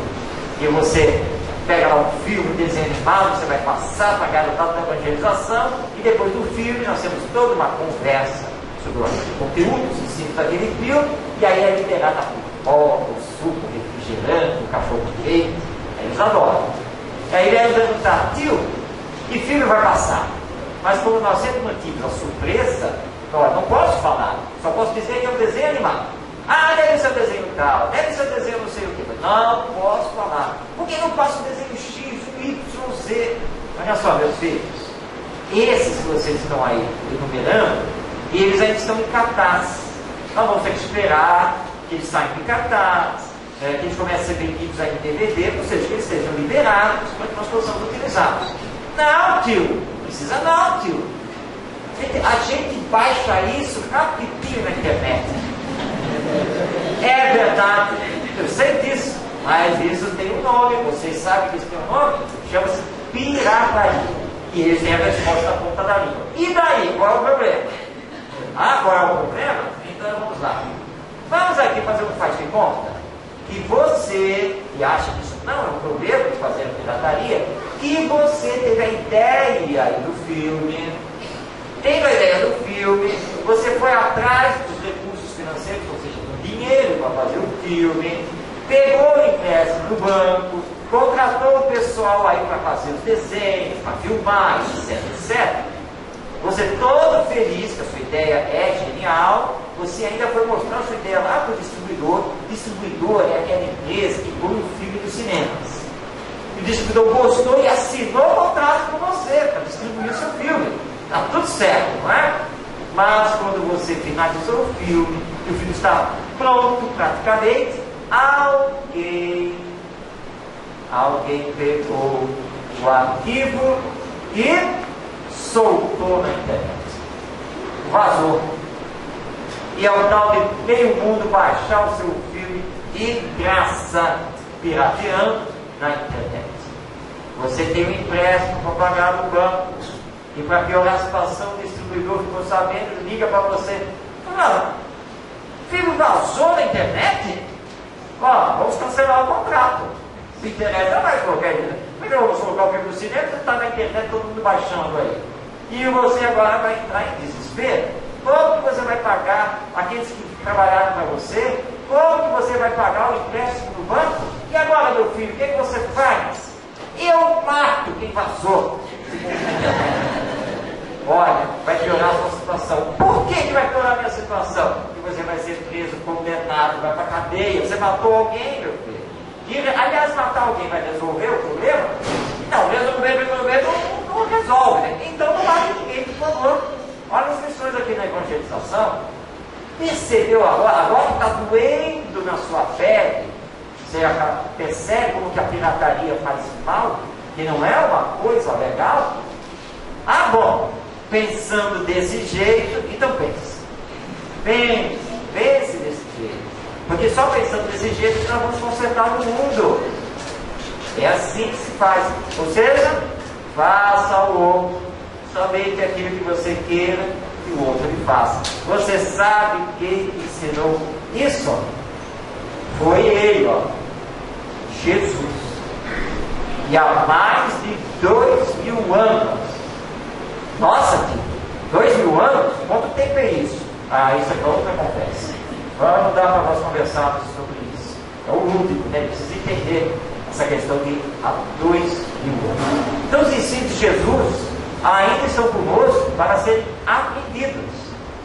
E você pega lá um filme, um desenho animado, você vai passar para a garotada da evangelização, e depois do filme nós temos toda uma conversa sobre os conteúdos, ensinos daquele filme, e aí é liberada a pipoca, o suco, o refrigerante, o cachorro quente, aí eles adoram. E aí ele vai perguntar: tio, que filme vai passar? Mas como nós sempre mantivemos a surpresa, não posso falar, só posso dizer que é um desenho animado. Ah, deve ser um desenho tal, deve ser um desenho não sei o que. Não posso falar. Por que não passa um desenho X, um Y, Z? Olha só, meus filhos, esses que vocês estão aí enumerando, eles ainda estão em cartaz. Nós vamos ter que esperar que eles saiam de cartaz, que eles comecem a ser vendidos aí em DVD, ou seja, que eles sejam liberados para que nós possamos utilizá-los. Não, tio, precisa não, tio. A gente baixa isso rapidinho na internet. É verdade, eu sei disso, mas isso tem um nome, vocês sabem que isso tem um nome, chama-se pirataria. E eles têm a resposta na ponta da língua. E daí, qual é o problema? Ah, qual é o problema? Então vamos lá. Vamos aqui fazer um faz de conta. Que você, que acha que isso não é um problema de fazer a pirataria, que você teve a ideia do filme, teve a ideia do filme, você foi atrás dos recursos financeiros, ou seja, do dinheiro para fazer o filme, pegou o empréstimo do banco, contratou o pessoal aí para fazer os desenhos, para filmar, etc, etc. Você todo feliz que a sua ideia é genial, você ainda foi mostrar a sua ideia lá para o distribuidor. O distribuidor é aquela empresa que põe o filme nos cinemas. O distribuidor gostou e assinou o contrato com você para distribuir o seu filme. Está tudo certo, não é? Mas quando você finalizou o filme, e o filme está pronto praticamente, alguém pegou o arquivo e soltou na internet. Vazou. E é o tal de meio mundo baixar o seu filme de graça, pirateando na internet. Você tem um empréstimo para pagar no banco, e para piorar a situação, o distribuidor ficou sabendo, liga para você: o filme vazou na internet? Vamos cancelar o contrato. Se interessa mais qualquer dia. Mas vamos colocar o filme no cinema, você está na internet, todo mundo baixando aí. E você agora vai entrar em desespero. Como que você vai pagar aqueles que trabalharam para você? Como que você vai pagar o empréstimo do banco? E agora, meu filho, o que você faz? Eu mato quem vazou. Olha, vai piorar a sua situação. Por que vai piorar a minha situação? Porque você vai ser preso, condenado, vai para a cadeia. Você matou alguém, meu filho. E, aliás, matar alguém vai resolver o problema? Não, resolver não resolve, né? Então não mate ninguém, por favor. Olha as lições aqui na evangelização. Percebeu agora? Agora está doendo na sua pele. Você percebe como que a pirataria faz mal? Que não é uma coisa legal? Ah, bom, pensando desse jeito, então pense. Pense desse jeito. Porque só pensando desse jeito que nós vamos consertar o mundo. É assim que se faz. Ou seja, faça ao outro somente aquilo que você queira que o outro lhe faça. Você sabe quem ensinou isso? Foi ele, Jesus. E há mais de 2000 anos. Nossa, 2000 anos? Quanto tempo é isso? Isso é outra conversa. Vamos dar para nós conversarmos sobre isso. É o último, né? Precisa entender essa questão de há 2000 anos. Então os ensinos de Jesus ainda estão conosco para serem aprendidos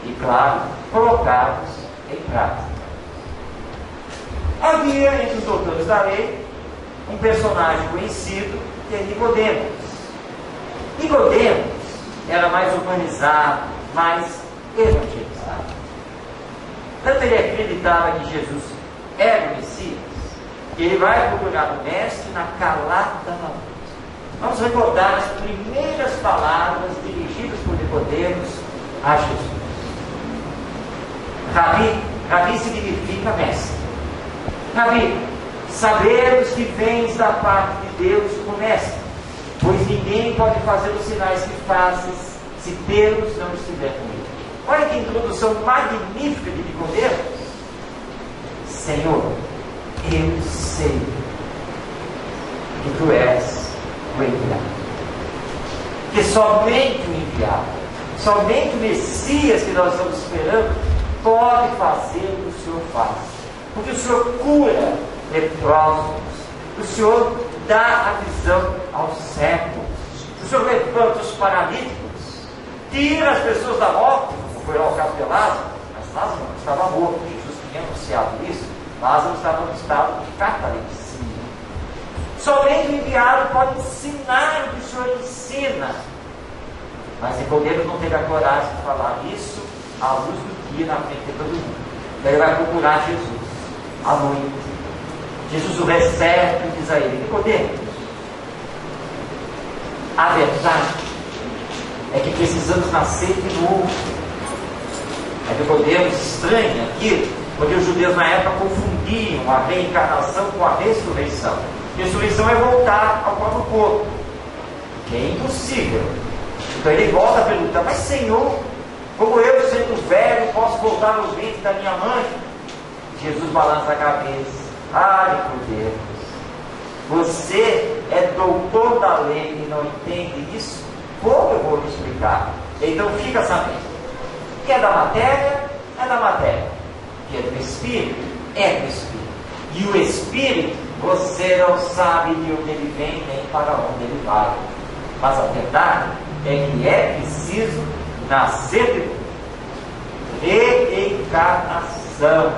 e, claro, colocados em prática. Havia entre os doutores da lei um personagem conhecido que é Nicodemos. Nicodemos era mais humanizado, mais evangelizado. Tanto ele acreditava que Jesus era o Messias, que ele vai procurar o Mestre na calada da noite. Vamos recordar as primeiras palavras dirigidas por Nicodemos a Jesus. Rabi significa mestre. Rabi, sabemos que vens da parte de Deus como mestre, pois ninguém pode fazer os sinais que fazes se Deus não estiver com ele. Olha que introdução magnífica de Nicodemos. Senhor, eu sei que tu és somente o enviado, somente o Messias que nós estamos esperando, pode fazer o que o Senhor faz. Porque o Senhor cura leprosos, o Senhor dá a visão aos cegos, o Senhor levanta os paralíticos, tira as pessoas da morte, como foi lá o caso de Lázaro, mas Lázaro não estava morto, Jesus tinha anunciado isso, Lázaro estava no estado de catalepsia. Somente o enviado pode ensinar o que o Senhor ensina, mas Nicodemo não teve a coragem de falar isso à luz do dia na frente de todo mundo. Daí ele vai procurar Jesus à noite. Jesus o recebe e diz a ele: Nicodemo, a verdade é que precisamos nascer de novo. Nicodemo estranha aquilo, porque os judeus na época confundiam a reencarnação com a ressurreição. Ressurreição é voltar ao próprio corpo, que é impossível. Então ele volta a perguntar: mas Senhor, como eu, sendo velho, posso voltar ao ventre da minha mãe? Jesus balança a cabeça: ah, Nicodemo, você é doutor da lei e não entende isso? Como eu vou lhe explicar? Então fica sabendo: que é da matéria, é da matéria; que é do Espírito, é do Espírito. E o Espírito, você não sabe de onde ele vem nem para onde ele vai. Mas a verdade é que é preciso nascer de novo. Reencarnação.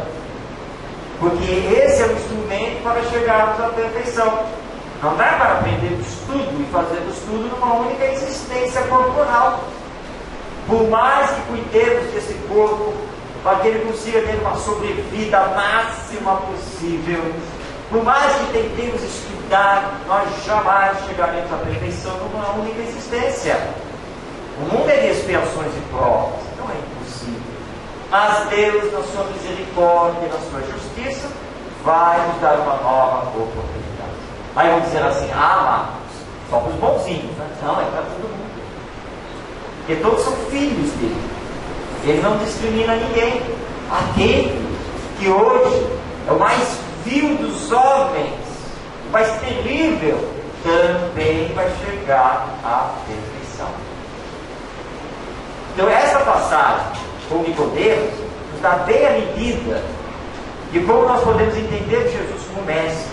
Porque esse é o instrumento para chegarmos à perfeição. Não dá para aprender o estudo e fazer o estudo numa única existência corporal. Por mais que cuidemos desse corpo, para que ele consiga ter uma sobrevida máxima possível, por mais que tentemos estudar, nós jamais chegaremos à perfeição numa única existência. O mundo é de expiações e provas, não é impossível. Mas Deus, na sua misericórdia e na sua justiça, vai nos dar uma nova oportunidade. Aí vão dizer assim: ah, Marcos, só para os bonzinhos, né? Não, é para todo mundo. Porque todos são filhos dele. Ele não discrimina ninguém. Aquele que hoje é o mais vil dos homens, o mais terrível, também vai chegar à perfeição. Então essa passagem com Nicodemo nos dá bem a medida de como nós podemos entender Jesus como mestre,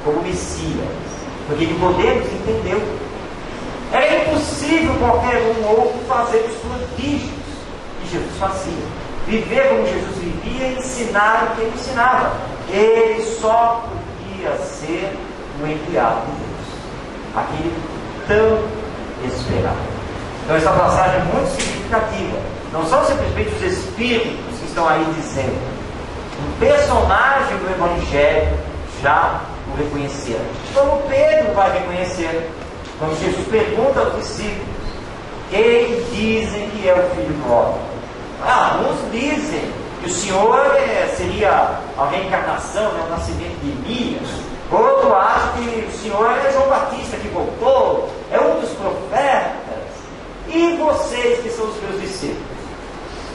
como Messias. Porque Nicodemo entendeu. Era impossível qualquer um outro fazer os prodígios que Jesus fazia, viver como Jesus vivia e ensinar o que ele ensinava. Ele só podia ser o enviado de Deus, aquele tão esperado. Então essa passagem é muito significativa. Não são simplesmente os espíritos que estão aí dizendo. Um personagem do Evangelho já o reconheceram, como Pedro vai reconhecer quando Jesus pergunta aos discípulos: quem dizem que é o Filho do Homem? Uns dizem que o Senhor seria a reencarnação, o nascimento de Elias. Outro acha que o Senhor é João Batista que voltou, é um dos profetas. E vocês que são os meus discípulos,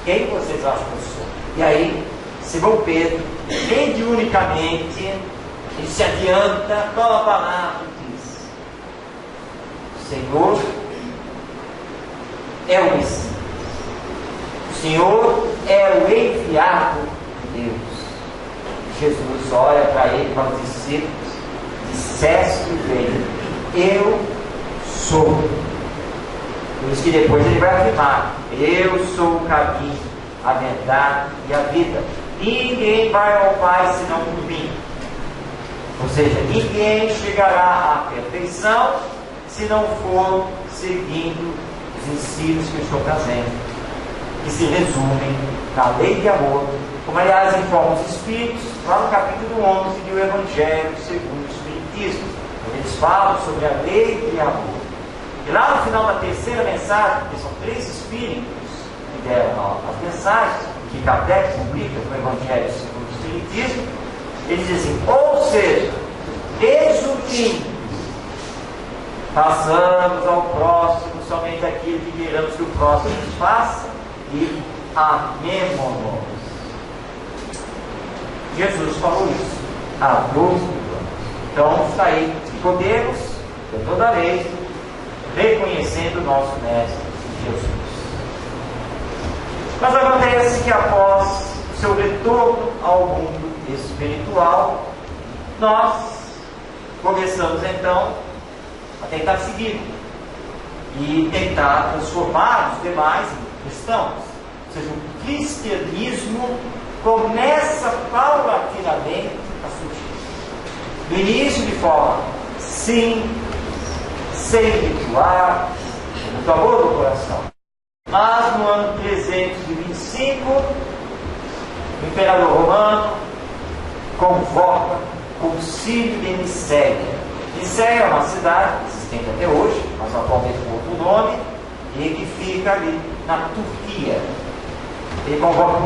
quem vocês acham que eu sou? E aí Simão Pedro, mediunicamente, ele se adianta, toma a palavra e diz: Senhor é o Messias, o Senhor é o enviado de Deus. Jesus olha para ele, para os discípulos: disseste bem, eu sou. Por isso que depois ele vai afirmar: eu sou o caminho, a verdade e a vida. Ninguém vai ao Pai senão por mim. Ou seja, ninguém chegará à perfeição se não for seguindo os ensinos que eu estou trazendo, que se resumem na lei de amor, como aliás informam os Espíritos lá no capítulo 11 do Evangelho segundo o Espiritismo, onde eles falam sobre a lei de amor. E lá no final da terceira mensagem, que são 3 Espíritos que deram as mensagens que Kardec publica no Evangelho segundo o Espiritismo, ele diz assim: ou seja, resumindo, façamos ao próximo somente aquilo que queremos que o próximo nos faça e amemo-nos. Jesus falou isso há 12 mil anos. Então está aí Nicodemos, doutor da lei, reconhecendo o nosso Mestre Jesus. Mas acontece que após o seu retorno ao mundo espiritual, nós começamos então a tentar seguir e tentar transformar os demais em cristãos. Ou seja, o cristianismo começa paulatinamente a surgir. No início, de forma simples, sem ritual, muito amor do coração. Mas no ano 325, o imperador romano convoca o concílio de Nicéia. Nicéia é uma cidade existente até hoje, mas atualmente com outro nome, e que fica ali na Turquia. Ele convoca,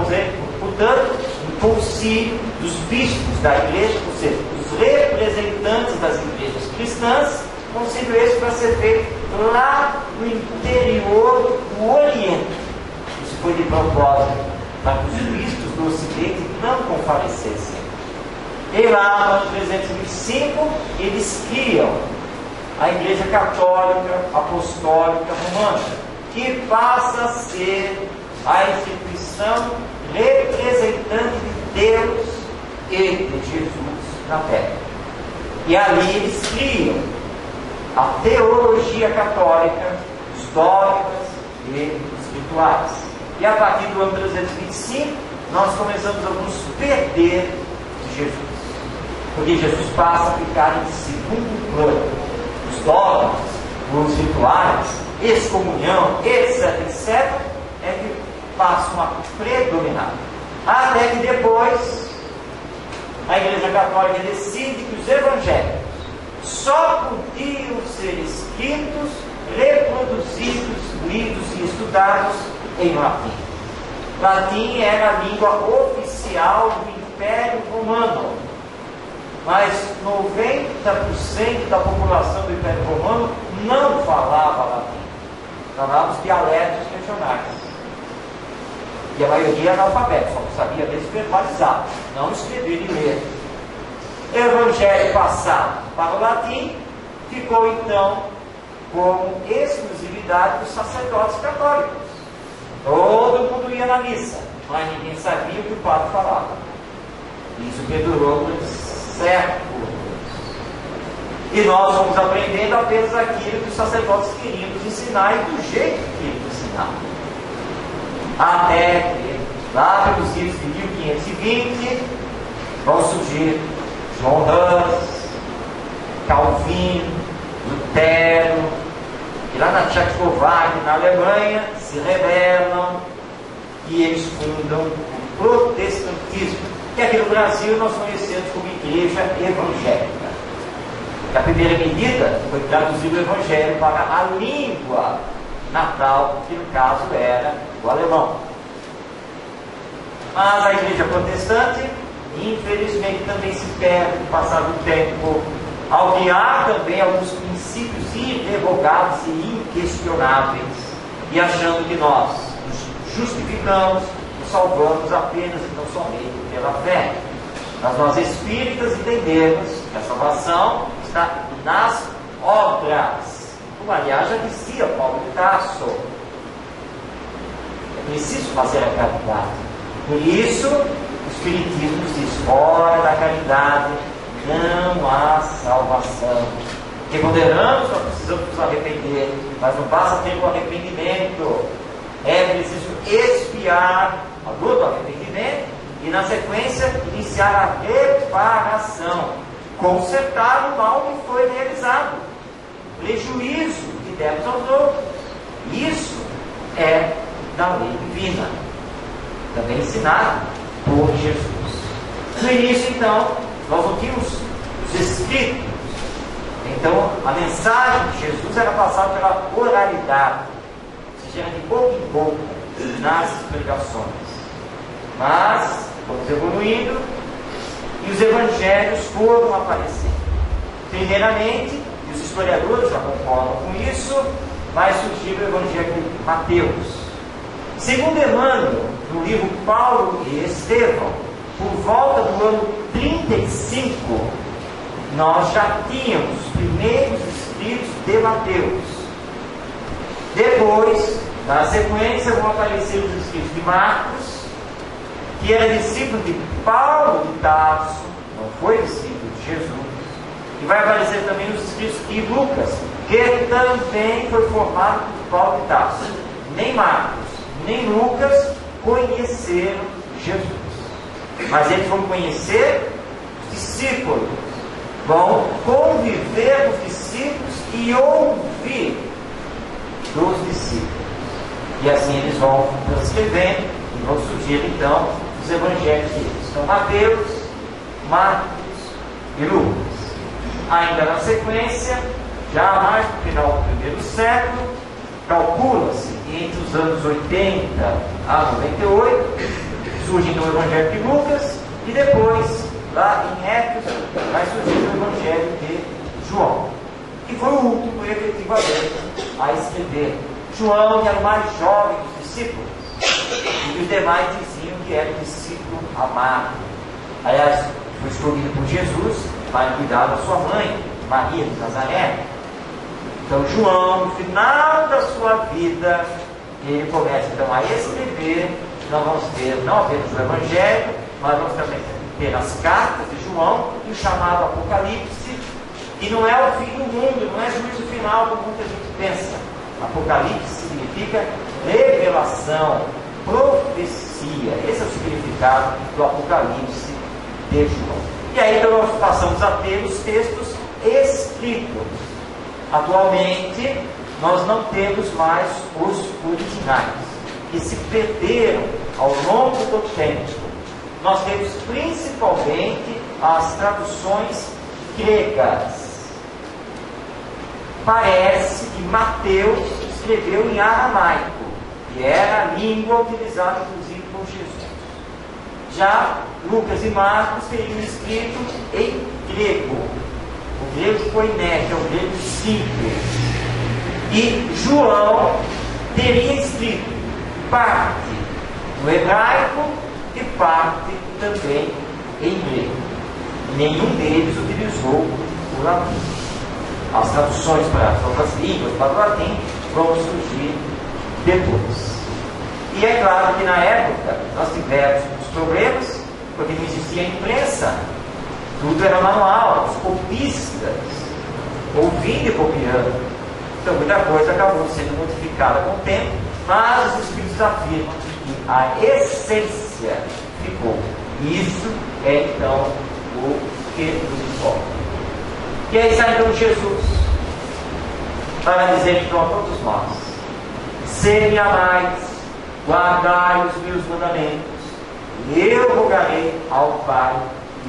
portanto, um concílio dos bispos da igreja, ou seja, os representantes das igrejas cristãs, concílio esse para ser feito lá no interior do Oriente. Isso foi de propósito, para que os bispos do Ocidente não comparecessem. E lá, no ano 325, eles criam a Igreja Católica Apostólica Romana, que passa a ser a instituição representante de Deus e de Jesus na Terra. E ali eles criam a teologia católica, os dogmas e os rituais. E a partir do ano 325, nós começamos a nos perder de Jesus. Porque Jesus passa a ficar em segundo plano. Os dogmas, os rituais, excomunhão, etc., etc., é que passam a predominar. Até que depois, a Igreja Católica decide que os evangelhos só podiam ser escritos, reproduzidos, lidos e estudados em latim. Latim era a língua oficial do Império Romano, mas 90% da população do Império Romano não falava latim. Falava os dialetos regionais. E a maioria era analfabeto, só não sabia mesmo verbalizar, não escrever e ler. O Evangelho passado para o latim ficou então como exclusividade dos sacerdotes católicos. Todo mundo ia na missa, mas ninguém sabia o que o padre falava. Isso perdurou por séculos. E nós fomos aprendendo apenas aquilo que os sacerdotes queriam nos ensinar e do jeito que queriam nos ensinar. Até que, lá pelos idos de 1520, vão surgir João Hus, Calvino, Lutero, e lá na Tchecoslováquia, na Alemanha, se rebelam e eles fundam o protestantismo, que aqui no Brasil nós conhecemos como Igreja Evangélica. A primeira medida foi traduzir o Evangelho para a língua natal, que no caso era o alemão. Mas a Igreja Protestante, infelizmente, também se perde com o passar do tempo, ao criar também alguns princípios irrevogáveis e inquestionáveis, e achando que nós nos justificamos, nos salvamos apenas e não somente pela fé. Mas nós espíritas entendemos que a salvação está nas obras, como aliás já dizia Paulo de Tarso. É preciso fazer a caridade. Por isso, o Espiritismo diz: fora da caridade não há salvação. Porque quando erramos, nós precisamos nos arrepender, mas não basta ter o arrependimento. É preciso expiar a dor do arrependimento e, na sequência, iniciar a reparação, consertar o mal que foi realizado, o prejuízo que demos aos outros. Isso é da lei divina, também ensinado por Jesus. No início, então, nós não tínhamos os escritos. Então, a mensagem de Jesus era passada pela oralidade, ou seja, de boca em boca, nas pregações. Mas, fomos evoluindo e os evangelhos foram aparecendo. Primeiramente, e os historiadores já concordam com isso, vai surgir o evangelho de Mateus. Segundo Emmanuel, no livro Paulo e Estevão, por volta do ano 35, nós já tínhamos os primeiros escritos de Mateus. Depois, na sequência, vão aparecer os escritos de Marcos, que era discípulo de Paulo de Tarso, não foi discípulo de Jesus. E vai aparecer também os escritos de Lucas, que também foi formado por Paulo de Tarso. Nem Marcos, nem Lucas conheceram Jesus, mas eles vão conhecer os discípulos, vão conviver com os discípulos e ouvir dos discípulos. E assim eles vão transcrevendo e vão surgir então os evangelhos deles. Então Mateus, Marcos e Lucas. Ainda na sequência, já mais no final do primeiro século, calcula-se que entre os anos 80 a 98 surge então o Evangelho de Lucas, e depois, lá em Éfeso, vai surgir o Evangelho de João, que foi o último efetivamente a escrever. João era o mais jovem dos discípulos, e os demais diziam que era o discípulo amado. Aliás, foi escolhido por Jesus para cuidar da sua mãe, Maria de Nazaré. Então João, no final da sua vida, ele começa então a escrever. Nós vamos ter não apenas o Evangelho, mas vamos também ter as cartas de João e o chamado Apocalipse. E não é o fim do mundo, não é juízo final como muita gente pensa. Apocalipse significa revelação, profecia. Esse é o significado do Apocalipse de João. E aí então nós passamos a ter os textos escritos. Atualmente nós não temos mais os originais, que se perderam ao longo do tempo. Nós temos principalmente as traduções gregas. Parece que Mateus escreveu em aramaico, que era a língua utilizada inclusive por Jesus. Já Lucas e Marcos teriam escrito em grego. O grego koiné, que é o grego simples. E João teria escrito parte no hebraico e parte também em grego. Nenhum deles utilizou o latim. As traduções para as outras línguas, para o latim, vão surgir depois. E é claro que na época nós tivemos uns problemas, porque não existia imprensa, tudo era manual, os copistas, ouvindo e copiando. Então muita coisa acabou sendo modificada com o tempo, mas os Espíritos afirmam que a essência ficou. Isso é então o que nos importa. E aí sai então Jesus para dizer então a todos nós: se me amais, guardai os meus mandamentos, e eu rogarei ao Pai,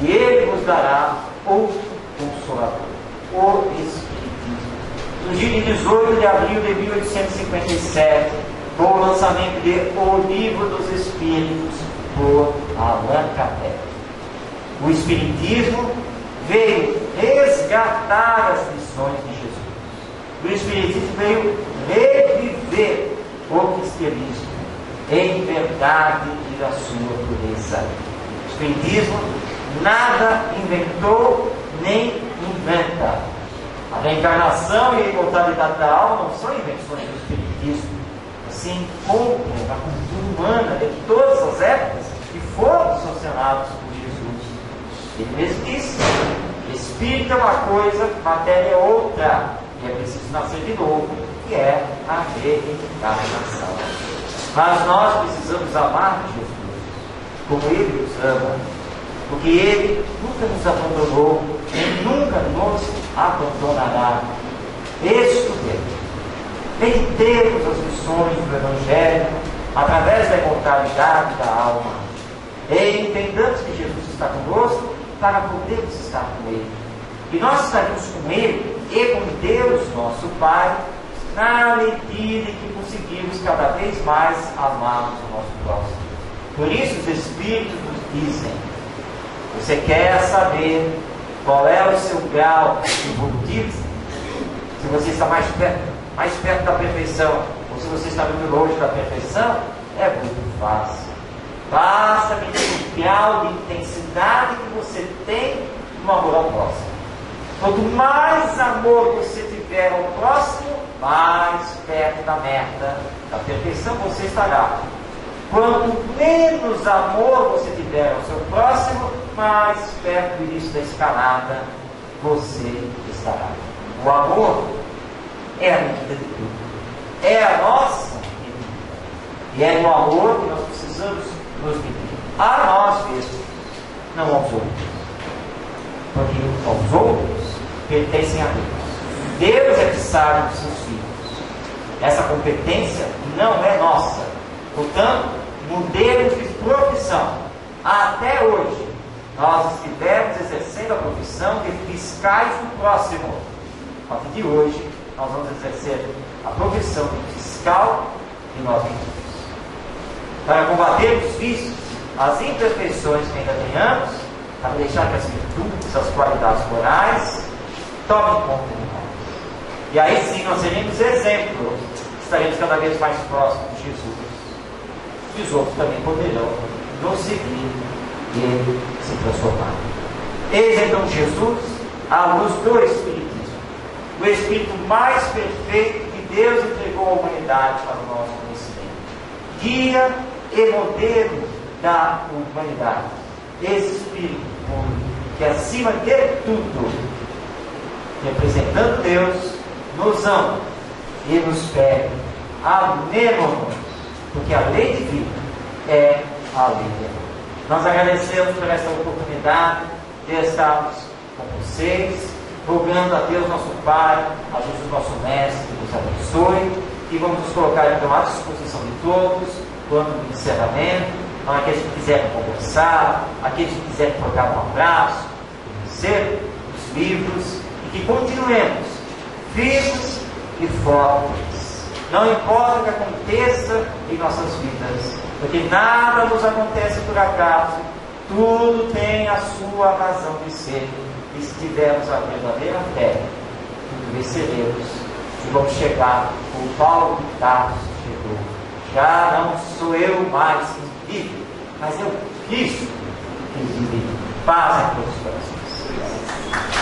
e Ele vos dará outro Consolador, o Espiritismo. No dia de 18 de abril de 1857, com o lançamento de O Livro dos Espíritos, por Allan Kardec. O Espiritismo veio resgatar as lições de Jesus. O Espiritismo veio reviver o cristianismo em verdade e da sua pureza. O Espiritismo nada inventou nem inventa. A reencarnação e a imortalidade da alma não são invenções do Espiritismo. Se encontram na cultura humana de todas as épocas que foram sancionados por Jesus. Ele mesmo disse: espírito é uma coisa, matéria é outra, e é preciso nascer de novo, que é a reencarnação. Mas nós precisamos amar Jesus como Ele nos ama, porque Ele nunca nos abandonou e nunca nos abandonará. Estudemos, meditemos as lições do Evangelho através da imortalidade da alma, e entendamos que Jesus está conosco para podermos estar com Ele. E nós estaremos com Ele e com Deus, nosso Pai, na medida em que conseguirmos cada vez mais amarmos o nosso próximo. Por isso os Espíritos nos dizem: você quer saber qual é o seu grau evolutivo? Se você está mais perto da perfeição, ou se você está muito longe da perfeição, é muito fácil. Basta medir o grau de intensidade que você tem no amor ao próximo. Quanto mais amor você tiver ao próximo, mais perto da meta da perfeição você estará. Quanto menos amor você tiver ao seu próximo, mais perto do início da escalada você estará. O amor é a medida de tudo, é a nossa medida, e é no amor que nós precisamos nos medir a nós mesmos, não aos outros, porque aos outros pertencem a Deus. Deus é que sabe dos seus filhos. Essa competência não é nossa. Portanto, mudemos de profissão. Até hoje, nós estivemos exercendo a profissão de fiscais do próximo. A partir de hoje, nós vamos exercer a profissão de fiscal de nós mesmos. Para combater os vícios, as imperfeições que ainda tenhamos, para deixar que as virtudes, as qualidades morais, tomem conta de nós. E aí sim nós seremos exemplo, estaremos cada vez mais próximos de Jesus. E os outros também poderão nos seguir e se transformar. Eis então Jesus, à luz do Espiritismo, o Espírito mais perfeito que Deus entregou à humanidade para o nosso conhecimento, guia e modelo da humanidade. Esse Espírito puro, que acima de tudo, representando Deus, nos ama e nos pede, amemos-nos, porque a lei divina é a lei de amor. Nós agradecemos por esta oportunidade de estarmos com vocês, rogando a Deus nosso Pai, a Jesus nosso Mestre, que nos abençoe, e vamos nos colocar então à disposição de todos, quando do encerramento, para aqueles que quiserem conversar, aqueles que quiserem trocar um abraço, conhecer os livros, e que continuemos firmes e fortes. Não importa o que aconteça em nossas vidas, porque nada nos acontece por acaso, tudo tem a sua razão de ser, e se tivermos a verdadeira fé, tudo venceremos e vamos chegar como Paulo de Tarso chegou. Já não sou eu mais que vive, mas eu Cristo que vive. Paz em todos os corações.